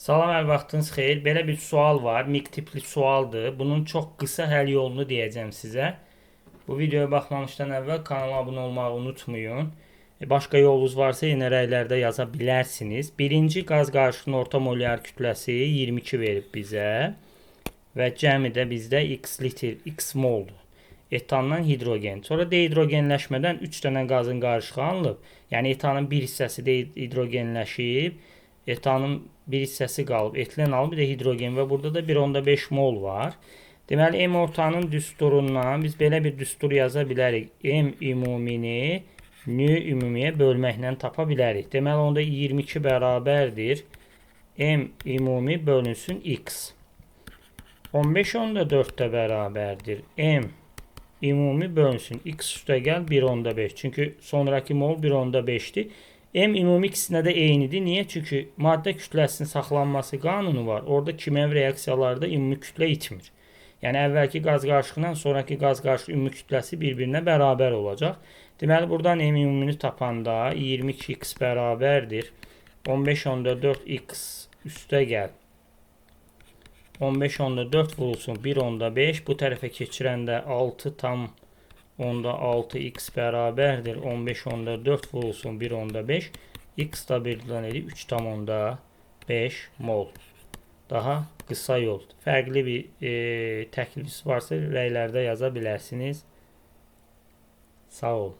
Salam, hər vaxtınız xeyir. Belə bir sual var. Mik tipli sualdır. Bunun çox qısa həll yolunu deyəcəm sizə. Bu videoya baxmamışdan əvvəl kanala abunə olmağı unutmayın. Başqa yolunuz varsa yenə rəylərdə yaza bilərsiniz. Birinci qaz qarışığının orta molyar kütləsi 22 verib bizə və cəmi də bizdə x litr, x moldur. Etandan hidrogen. Sonra dehidrogenləşmədən 3 dənə qazın qarışığı alınıb. Yəni etanın bir hissəsi dehidrogenləşib, etanın bir hissəsi qalıb, etilen alıb, bir də hidrogen və burada da 1,5 mol var. Deməli, M ortanın düsturundan biz belə bir düstur yaza bilərik. M ümumini nü ümumiyə bölməklə tapa bilərik. Deməli, onda 22 bərabərdir. M ümumi bölünsün x. 15 onda 4 bərabərdir. M ümumi bölünsün x üstəgəl 1,5. Çünki sonraki mol 1,5'dir. M ümumi ikisində də eynidir. Niyə? Çünki maddə kütləsinin saxlanması qanunu var. Orada kimyəvi reaksiyalarda ümumi kütlə itmir. Yəni əvvəlki qaz qarışığından sonraki qaz qarışığı ümumi kütləsi bir-birinə bərabər olacaq. Deməli, buradan M ümumini tapanda 22x bərabərdir. 15,4x üstəgəl 15,4 vurulsun 1,5. Bu tərəfə keçirəndə 6 tam onda 6x bərabərdir. 15,4 vurulsun 1,5. X da birdən edir 3,5 mol. Daha qısa yol. Fərqli bir təklifiniz varsa rəylərdə yaza bilərsiniz. Sağ olun.